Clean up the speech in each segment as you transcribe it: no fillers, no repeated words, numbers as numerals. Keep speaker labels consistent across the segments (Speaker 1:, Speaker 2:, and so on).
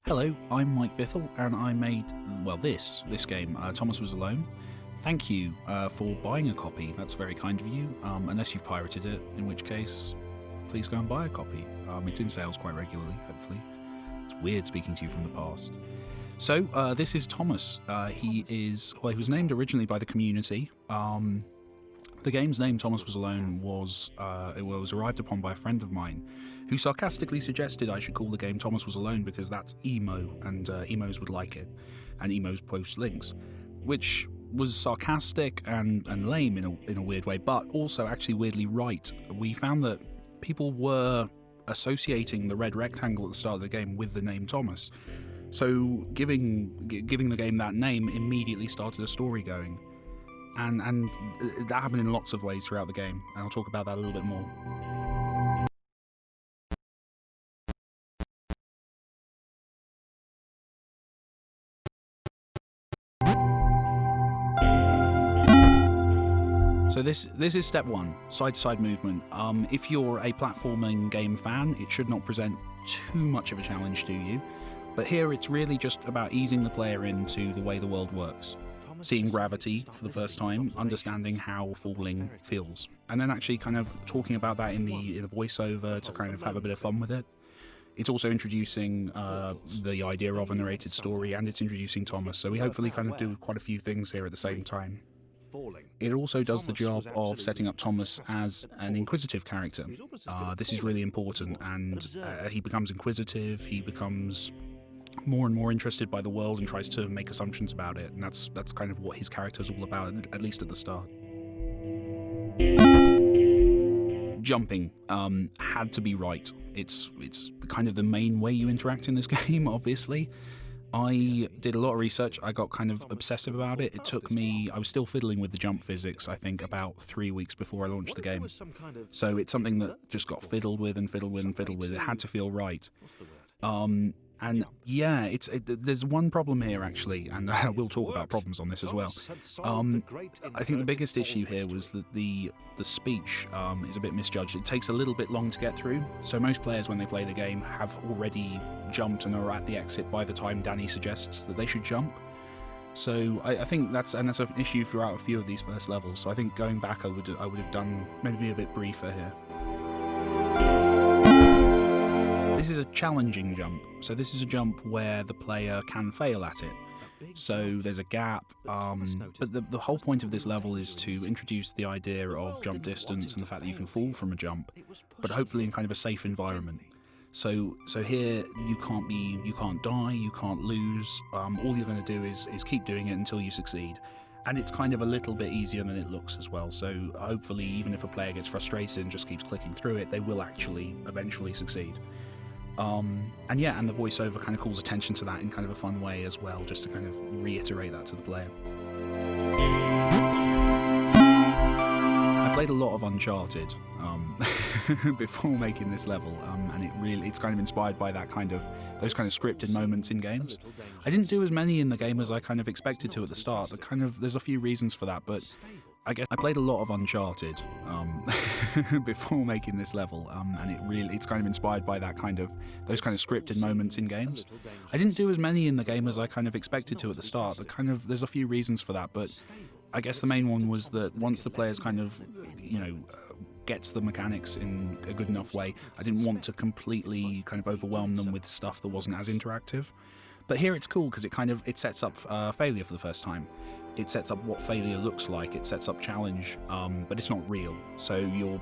Speaker 1: Hello, I'm Mike Bithell, and I made, well, this game, Thomas Was Alone. Thank you for buying a copy. That's very kind of you, unless you've pirated it, in which case, please go and buy a copy. It's in sales quite regularly, hopefully. It's weird speaking to you from the past. So, this is Thomas. He was named originally by the community. The game's name, Thomas Was Alone, was arrived upon by a friend of mine who sarcastically suggested I should call the game Thomas Was Alone because that's emo, and emos would like it, and emos post links, which was sarcastic and lame in a weird way, but also actually weirdly right. We found that people were associating the red rectangle at the start of the game with the name Thomas, so giving the game that name immediately started a story going. And that happened in lots of ways throughout the game, and I'll talk about that a little bit more. So this is step one, side-to-side movement. If you're a platforming game fan, it should not present too much of a challenge to you, but here it's really just about easing the player into the way the world works. Seeing gravity for the first time, understanding how falling feels, and then actually kind of talking about that in the voiceover to kind of have a bit of fun with it. It's also introducing the idea of a narrated story, and it's introducing Thomas, so we hopefully kind of do quite a few things here at the same time. It also does the job of setting up Thomas as an inquisitive character. This is really important, and he becomes inquisitive, he becomes more and more interested by the world and tries to make assumptions about it, and that's kind of what his character's all about, at least at the start. Jumping had to be right. It's kind of the main way you interact in this game, obviously. I did a lot of research. I got kind of obsessive about it. It took me, I was still fiddling with the jump physics, I think, about 3 weeks before I launched the game. So it's something that just got fiddled with and fiddled with and fiddled with. It had to feel right. And yeah, there's one problem here actually, and we'll talk about problems on this as well. I think the biggest issue here was that the speech is a bit misjudged. It takes a little bit long to get through, so most players when they play the game have already jumped and are at the exit by the time Danny suggests that they should jump. So I think that's an issue throughout a few of these first levels, so I think going back I would have done maybe a bit briefer here. This is a challenging jump, so this is a jump where the player can fail at it. So there's a gap, but the whole point of this level is to introduce the idea of jump distance and the fact that you can fall from a jump, but hopefully in kind of a safe environment. So here you can't die, you can't lose. All you're going to do is keep doing it until you succeed. And it's kind of a little bit easier than it looks as well, so hopefully even if a player gets frustrated and just keeps clicking through it, they will actually eventually succeed. And the voiceover kind of calls attention to that in kind of a fun way as well, just to kind of reiterate that to the player. I played a lot of Uncharted before making this level, and it's kind of inspired by those kind of scripted moments in games. I didn't do as many in the game as I kind of expected to at the start. There's a few reasons for that, but I guess I played a lot of Uncharted before making this level, and it's kind of inspired by those kind of scripted moments in games. I didn't do as many in the game as I kind of expected to at the start. There's a few reasons for that, but I guess the main one was that once the players kind of, gets the mechanics in a good enough way, I didn't want to completely kind of overwhelm them with stuff that wasn't as interactive. But here it's cool because it sets up failure for the first time. It sets up what failure looks like, it sets up challenge, but it's not real. So you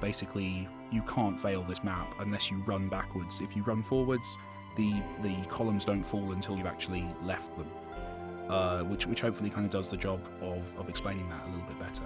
Speaker 1: can't fail this map unless you run backwards. If you run forwards, the columns don't fall until you've actually left them, which hopefully kind of does the job of explaining that a little bit better.